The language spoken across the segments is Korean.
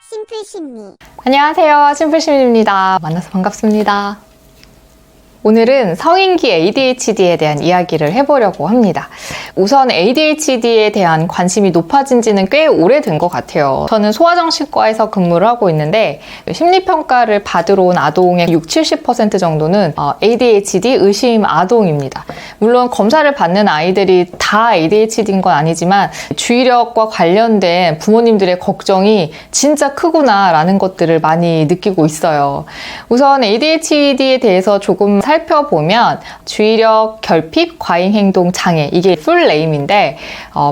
심플심리. 안녕하세요, 심플심리입니다. 만나서 반갑습니다. 오늘은 성인기 ADHD에 대한 이야기를 해보려고 합니다. 우선 ADHD에 대한 관심이 높아진 지는 꽤 오래된 것 같아요. 저는 소아정신과에서 근무를 하고 있는데 심리평가를 받으러 온 아동의 60-70% 정도는 ADHD 의심 아동입니다. 물론 검사를 받는 아이들이 다 ADHD인 건 아니지만 주의력과 관련된 부모님들의 걱정이 진짜 크구나 라는 것들을 많이 느끼고 있어요. 우선 ADHD에 대해서 조금 살펴보면 주의력 결핍 과잉행동 장애, 이게 풀 네임인데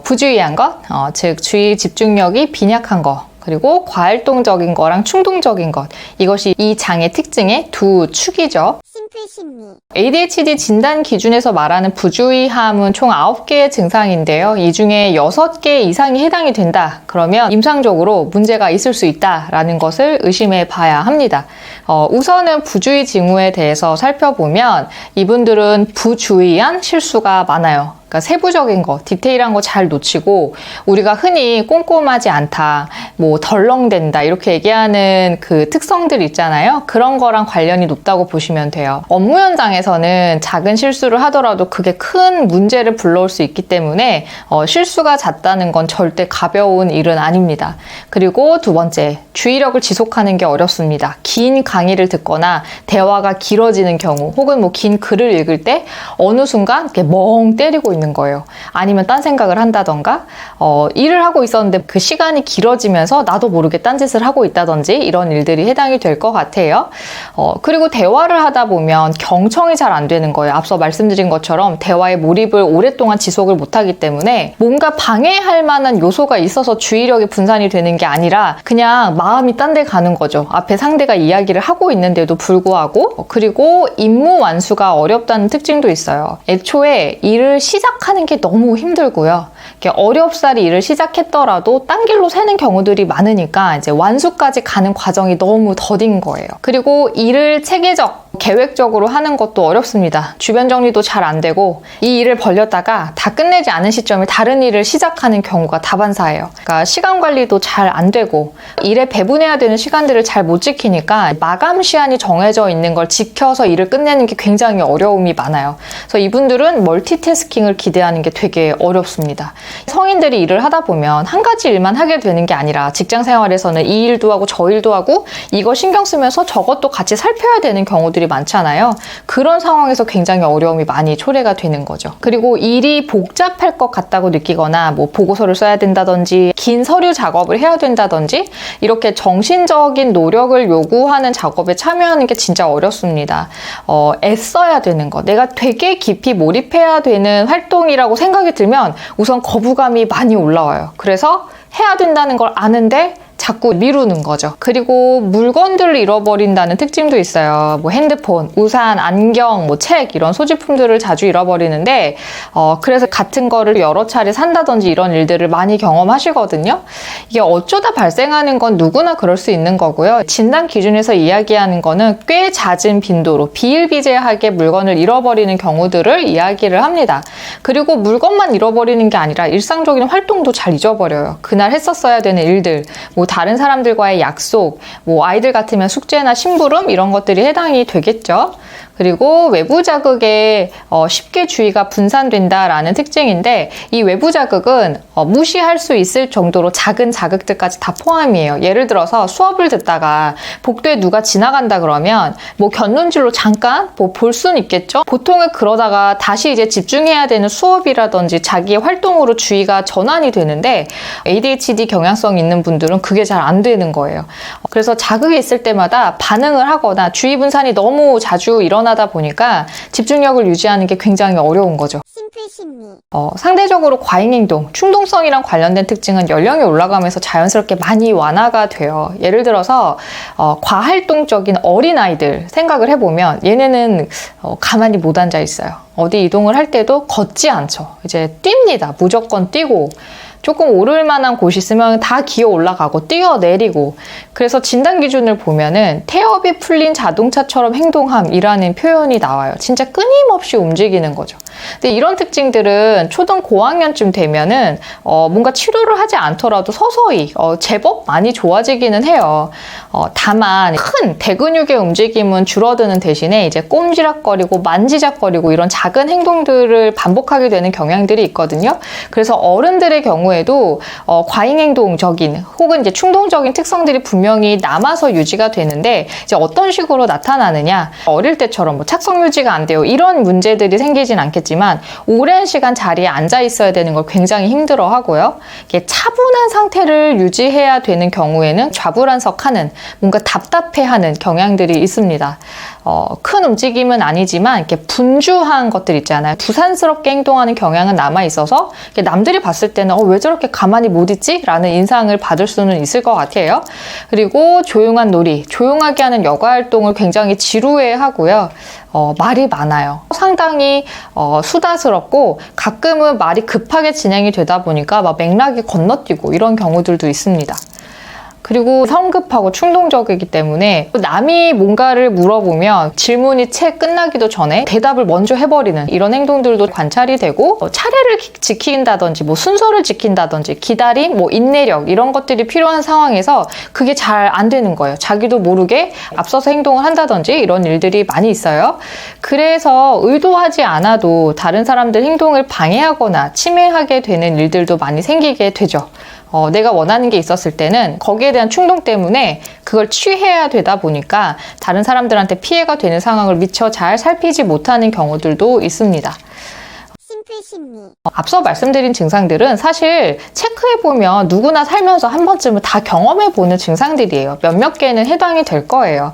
부주의한 것, 즉 주의 집중력이 빈약한 것, 그리고 과활동적인 거랑 충동적인 것, 이것이 이 장애 특징의 두 축이죠. 심플심리. ADHD 진단 기준에서 말하는 부주의함은 총 9개의 증상인데요. 이 중에 6개 이상이 해당이 된다. 그러면 임상적으로 문제가 있을 수 있다라는 것을 의심해 봐야 합니다. 우선은 부주의 징후에 대해서 살펴보면 이분들은 부주의한 실수가 많아요. 그러니까 세부적인 거, 디테일한 거 잘 놓치고 우리가 흔히 꼼꼼하지 않다, 뭐 덜렁댄다 이렇게 얘기하는 그 특성들 있잖아요. 그런 거랑 관련이 높다고 보시면 돼요. 업무 현장에서는 작은 실수를 하더라도 그게 큰 문제를 불러올 수 있기 때문에 실수가 잦다는 건 절대 가벼운 일은 아닙니다. 그리고 두 번째, 주의력을 지속하는 게 어렵습니다. 긴 강의를 듣거나 대화가 길어지는 경우 혹은 뭐 긴 글을 읽을 때 어느 순간 이렇게 멍 때리고 있는 거예요. 아니면 딴 생각을 한다던가 일을 하고 있었는데 그 시간이 길어지면서 나도 모르게 딴짓을 하고 있다든지 이런 일들이 해당이 될 것 같아요. 그리고 대화를 하다 보면 경청이 잘 안 되는 거예요. 앞서 말씀드린 것처럼 대화에 몰입을 오랫동안 지속을 못하기 때문에 뭔가 방해할 만한 요소가 있어서 주의력이 분산이 되는 게 아니라 그냥 마음이 딴 데 가는 거죠. 앞에 상대가 이야기를 하고 있는데도 불구하고. 그리고 임무 완수가 어렵다는 특징도 있어요. 애초에 일을 시작하는 게 너무 힘들고요. 어렵사리 일을 시작했더라도 딴 길로 새는 경우들이 많으니까 이제 완수까지 가는 과정이 너무 더딘 거예요. 그리고 일을 체계적, 계획적으로 하는 것도 어렵습니다. 주변 정리도 잘 안 되고 이 일을 벌렸다가 다 끝내지 않은 시점에 다른 일을 시작하는 경우가 다반사예요. 그러니까 시간 관리도 잘 안 되고 일에 배분해야 되는 시간들을 잘 못 지키니까 마감 시한이 정해져 있는 걸 지켜서 일을 끝내는 게 굉장히 어려움이 많아요. 그래서 이분들은 멀티태스킹을 기대하는 게 되게 어렵습니다. 성인들이 일을 하다 보면 한 가지 일만 하게 되는 게 아니라 직장 생활에서는 이 일도 하고 저 일도 하고 이거 신경 쓰면서 저것도 같이 살펴야 되는 경우들이 많잖아요. 그런 상황에서 굉장히 어려움이 많이 초래가 되는 거죠. 그리고 일이 복잡할 것 같다고 느끼거나 뭐 보고서를 써야 된다든지 긴 서류 작업을 해야 된다든지 이렇게 정신적인 노력을 요구하는 작업에 참여하는 게 진짜 어렵습니다. 애써야 되는 거, 내가 되게 깊이 몰입해야 되는 활동이라고 생각이 들면 우선 거부감이 많이 올라와요. 그래서 해야 된다는 걸 아는데 자꾸 미루는 거죠. 그리고 물건들을 잃어버린다는 특징도 있어요. 뭐 핸드폰, 우산, 안경, 뭐 책 이런 소지품들을 자주 잃어버리는데 그래서 같은 거를 여러 차례 산다든지 이런 일들을 많이 경험하시거든요. 이게 어쩌다 발생하는 건 누구나 그럴 수 있는 거고요. 진단 기준에서 이야기하는 거는 꽤 잦은 빈도로 비일비재하게 물건을 잃어버리는 경우들을 이야기를 합니다. 그리고 물건만 잃어버리는 게 아니라 일상적인 활동도 잘 잊어버려요. 그날 했었어야 되는 일들, 뭐 다른 사람들과의 약속, 뭐 아이들 같으면 숙제나 심부름 이런 것들이 해당이 되겠죠. 그리고 외부 자극에 쉽게 주의가 분산된다라는 특징인데 이 외부 자극은 무시할 수 있을 정도로 작은 자극들까지 다 포함이에요. 예를 들어서 수업을 듣다가 복도에 누가 지나간다 그러면 뭐 곁눈질로 잠깐 뭐 볼 수는 있겠죠. 보통은 그러다가 다시 이제 집중해야 되는 수업이라든지 자기의 활동으로 주의가 전환이 되는데 ADHD 경향성 있는 분들은 그게 잘 안 되는 거예요. 그래서 자극이 있을 때마다 반응을 하거나 주의 분산이 너무 자주 일어나다 보니까 집중력을 유지하는 게 굉장히 어려운 거죠. 심플심리. 상대적으로 과잉행동, 충동성이랑 관련된 특징은 연령이 올라가면서 자연스럽게 많이 완화가 돼요. 예를 들어서 과활동적인 어린아이들 생각을 해보면 얘네는 가만히 못 앉아 있어요. 어디 이동을 할 때도 걷지 않죠. 이제 뜁니다. 무조건 뛰고 조금 오를 만한 곳이 있으면 다 기어 올라가고 뛰어내리고, 그래서 진단 기준을 보면은 태엽이 풀린 자동차처럼 행동함이라는 표현이 나와요. 진짜 끊임없이 움직이는 거죠. 근데 이런 특징들은 초등 고학년쯤 되면은 뭔가 치료를 하지 않더라도 서서히 제법 많이 좋아지기는 해요. 다만 큰 대근육의 움직임은 줄어드는 대신에 이제 꼼지락거리고 만지작거리고 이런 작은 행동들을 반복하게 되는 경향들이 있거든요. 그래서 어른들의 경우에도 과잉행동적인 혹은 이제 충동적인 특성들이 분명히 남아서 유지가 되는데, 이제 어떤 식으로 나타나느냐, 어릴 때처럼 뭐 착석 유지가 안 돼요, 이런 문제들이 생기진 않겠지만 오랜 시간 자리에 앉아 있어야 되는 걸 굉장히 힘들어 하고요. 이게 차분한 상태를 유지해야 되는 경우에는 좌불안석하는, 뭔가 답답해하는 경향들이 있습니다. 큰 움직임은 아니지만 이렇게 분주한 것들 있잖아요. 부산스럽게 행동하는 경향은 남아 있어서 남들이 봤을 때는 왜 저렇게 가만히 못 있지? 라는 인상을 받을 수는 있을 것 같아요. 그리고 조용한 놀이, 조용하게 하는 여가 활동을 굉장히 지루해 하고요. 말이 많아요. 상당히 수다스럽고 가끔은 말이 급하게 진행이 되다 보니까 막 맥락이 건너뛰고 이런 경우들도 있습니다. 그리고 성급하고 충동적이기 때문에 남이 뭔가를 물어보면 질문이 채 끝나기도 전에 대답을 먼저 해버리는 이런 행동들도 관찰이 되고, 차례를 지킨다든지 뭐 순서를 지킨다든지 기다림, 뭐 인내력 이런 것들이 필요한 상황에서 그게 잘 안 되는 거예요. 자기도 모르게 앞서서 행동을 한다든지 이런 일들이 많이 있어요. 그래서 의도하지 않아도 다른 사람들 행동을 방해하거나 침해하게 되는 일들도 많이 생기게 되죠. 내가 원하는 게 있었을 때는 거기에 대한 충동 때문에 그걸 취해야 되다 보니까 다른 사람들한테 피해가 되는 상황을 미처 잘 살피지 못하는 경우들도 있습니다. 심폐심리. 앞서 말씀드린 증상들은 사실 체크해보면 누구나 살면서 한 번쯤은 다 경험해보는 증상들이에요. 몇몇 개는 해당이 될 거예요.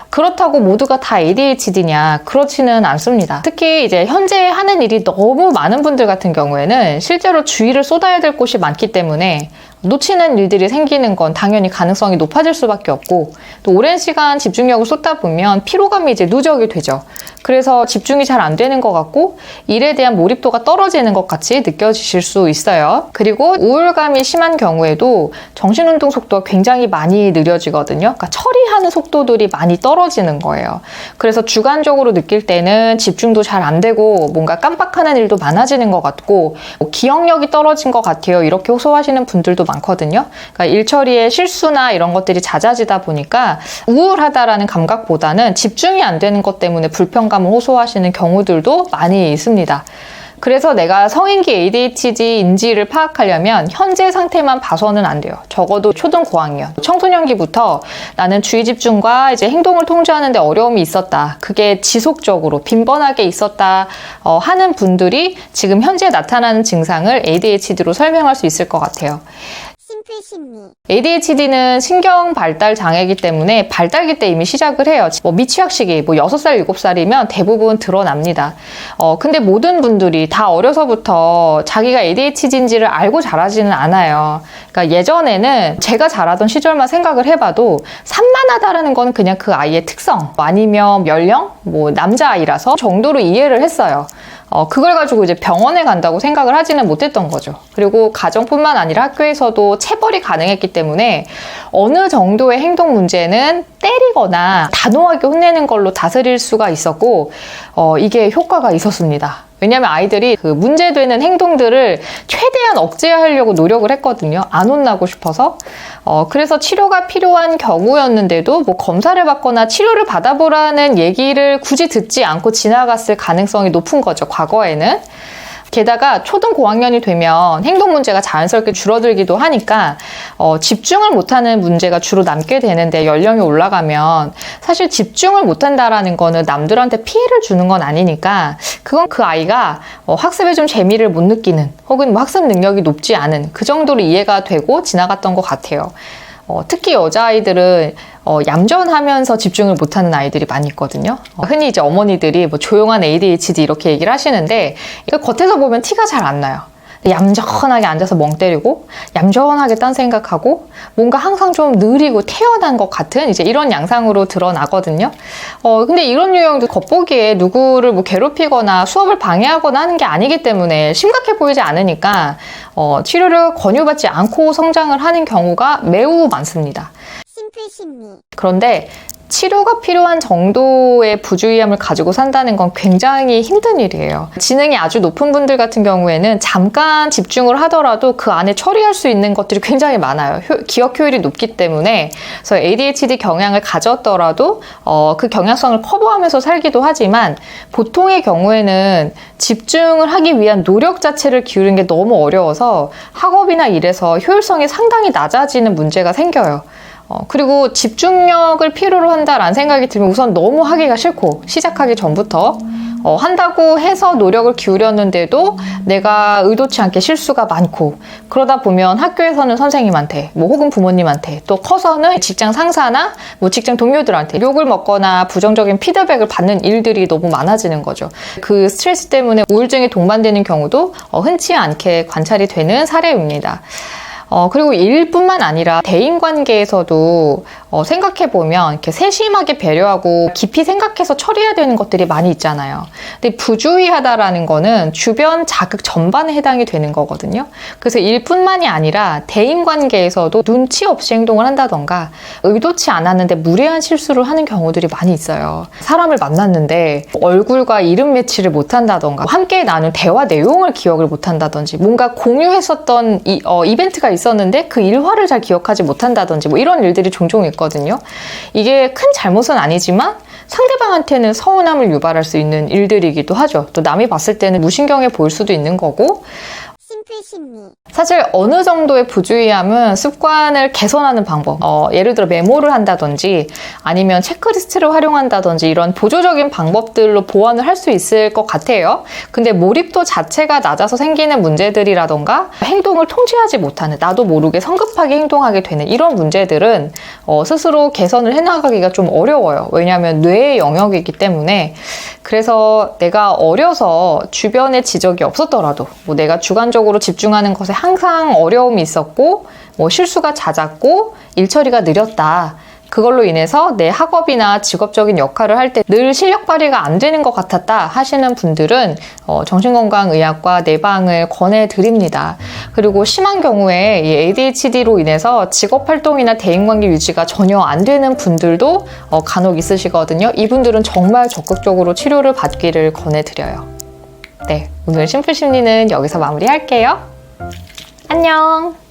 그렇다고 모두가 다 ADHD냐? 그렇지는 않습니다. 특히 이제 현재 하는 일이 너무 많은 분들 같은 경우에는 실제로 주의를 쏟아야 될 곳이 많기 때문에 놓치는 일들이 생기는 건 당연히 가능성이 높아질 수밖에 없고, 또 오랜 시간 집중력을 쏟다 보면 피로감이 이제 누적이 되죠. 그래서 집중이 잘 안 되는 것 같고 일에 대한 몰입도가 떨어지는 것 같이 느껴지실 수 있어요. 그리고 우울감이 심한 경우에도 정신운동 속도가 굉장히 많이 느려지거든요. 그러니까 처리하는 속도들이 많이 떨어지는 거예요. 그래서 주관적으로 느낄 때는 집중도 잘 안 되고 뭔가 깜빡하는 일도 많아지는 것 같고 기억력이 떨어진 것 같아요. 이렇게 호소하시는 분들도 많거든요. 그러니까 일 처리에 실수나 이런 것들이 잦아지다 보니까 우울하다라는 감각보다는 집중이 안 되는 것 때문에 불편감을 호소하시는 경우들도 많이 있습니다. 그래서 내가 성인기 ADHD인지를 파악하려면 현재 상태만 봐서는 안 돼요. 적어도 초등 고학년, 청소년기부터 나는 주의 집중과 이제 행동을 통제하는 데 어려움이 있었다. 그게 지속적으로 빈번하게 있었다 하는 분들이 지금 현재 나타나는 증상을 ADHD로 설명할 수 있을 것 같아요. 심폐심리. ADHD는 신경 발달 장애이기 때문에 발달기 때 이미 시작을 해요. 미취학 시기 6살, 7살이면 대부분 드러납니다. 근데 모든 분들이 다 어려서부터 자기가 ADHD인지를 알고 자라지는 않아요. 그러니까 예전에는 제가 자라던 시절만 생각을 해봐도 산만하다라는 건 그냥 그 아이의 특성 아니면 연령, 남자아이라서 정도로 이해를 했어요. 그걸 가지고 이제 병원에 간다고 생각을 하지는 못했던 거죠. 그리고 가정뿐만 아니라 학교에서도 체벌이 가능했기 때문에 어느 정도의 행동 문제는 때리거나 단호하게 혼내는 걸로 다스릴 수가 있었고 이게 효과가 있었습니다. 왜냐하면 아이들이 그 문제되는 행동들을 최대한 억제하려고 노력을 했거든요. 안 혼나고 싶어서. 그래서 치료가 필요한 경우였는데도 검사를 받거나 치료를 받아보라는 얘기를 굳이 듣지 않고 지나갔을 가능성이 높은 거죠. 과거에는. 게다가 초등 고학년이 되면 행동 문제가 자연스럽게 줄어들기도 하니까 집중을 못하는 문제가 주로 남게 되는데, 연령이 올라가면 사실 집중을 못한다라는 거는 남들한테 피해를 주는 건 아니니까 그건 그 아이가 학습에 좀 재미를 못 느끼는 혹은 학습 능력이 높지 않은 그 정도로 이해가 되고 지나갔던 것 같아요. 특히 여자아이들은 얌전하면서 집중을 못하는 아이들이 많이 있거든요. 흔히 이제 어머니들이 조용한 ADHD 이렇게 얘기를 하시는데 이거 겉에서 보면 티가 잘 안 나요. 얌전하게 앉아서 멍 때리고 얌전하게 딴 생각하고 뭔가 항상 좀 느리고 태연한 것 같은 이제 이런 양상으로 드러나거든요. 근데 이런 유형도 겉보기에 누구를 뭐 괴롭히거나 수업을 방해하거나 하는 게 아니기 때문에 심각해 보이지 않으니까 치료를 권유받지 않고 성장을 하는 경우가 매우 많습니다. 심플 심리. 그런데 치료가 필요한 정도의 부주의함을 가지고 산다는 건 굉장히 힘든 일이에요. 지능이 아주 높은 분들 같은 경우에는 잠깐 집중을 하더라도 그 안에 처리할 수 있는 것들이 굉장히 많아요. 기억 효율이 높기 때문에. 그래서 ADHD 경향을 가졌더라도 그 경향성을 커버하면서 살기도 하지만 보통의 경우에는 집중을 하기 위한 노력 자체를 기울이는 게 너무 어려워서 학업이나 일에서 효율성이 상당히 낮아지는 문제가 생겨요. 그리고 집중력을 필요로 한다라는 생각이 들면 우선 너무 하기가 싫고 시작하기 전부터 한다고 해서 노력을 기울였는데도 내가 의도치 않게 실수가 많고 그러다 보면 학교에서는 선생님한테 뭐 혹은 부모님한테 또 커서는 직장 상사나 뭐 직장 동료들한테 욕을 먹거나 부정적인 피드백을 받는 일들이 너무 많아지는 거죠. 그 스트레스 때문에 우울증에 동반되는 경우도 흔치 않게 관찰이 되는 사례입니다. 그리고 일뿐만 아니라 대인관계에서도 생각해보면 이렇게 세심하게 배려하고 깊이 생각해서 처리해야 되는 것들이 많이 있잖아요. 근데 부주의하다라는 거는 주변 자극 전반에 해당이 되는 거거든요. 그래서 일뿐만이 아니라 대인관계에서도 눈치 없이 행동을 한다던가 의도치 않았는데 무례한 실수를 하는 경우들이 많이 있어요. 사람을 만났는데 얼굴과 이름 매치를 못한다던가 함께 나눈 대화 내용을 기억을 못한다든지 뭔가 공유했었던 이벤트가 있었는데 그 일화를 잘 기억하지 못한다든지 뭐 이런 일들이 종종 있거든요. 이게 큰 잘못은 아니지만 상대방한테는 서운함을 유발할 수 있는 일들이기도 하죠. 또 남이 봤을 때는 무신경해 보일 수도 있는 거고 심플 심리. 사실 어느 정도의 부주의함은 습관을 개선하는 방법, 예를 들어 메모를 한다든지 아니면 체크리스트를 활용한다든지 이런 보조적인 방법들로 보완을 할 수 있을 것 같아요. 근데 몰입도 자체가 낮아서 생기는 문제들이라던가 행동을 통제하지 못하는, 나도 모르게 성급하게 행동하게 되는 이런 문제들은 스스로 개선을 해나가기가 좀 어려워요. 왜냐하면 뇌의 영역이기 때문에. 그래서 내가 어려서 주변에 지적이 없었더라도 뭐 내가 주관적으로 집중하는 것에 항상 어려움이 있었고 뭐 실수가 잦았고 일 처리가 느렸다. 그걸로 인해서 내 학업이나 직업적인 역할을 할 때 늘 실력 발휘가 안 되는 것 같았다 하시는 분들은 정신건강의학과 내방을 권해드립니다. 그리고 심한 경우에 이 ADHD로 인해서 직업활동이나 대인관계 유지가 전혀 안 되는 분들도 간혹 있으시거든요. 이분들은 정말 적극적으로 치료를 받기를 권해드려요. 네, 오늘 심플심리는 여기서 마무리할게요. 안녕!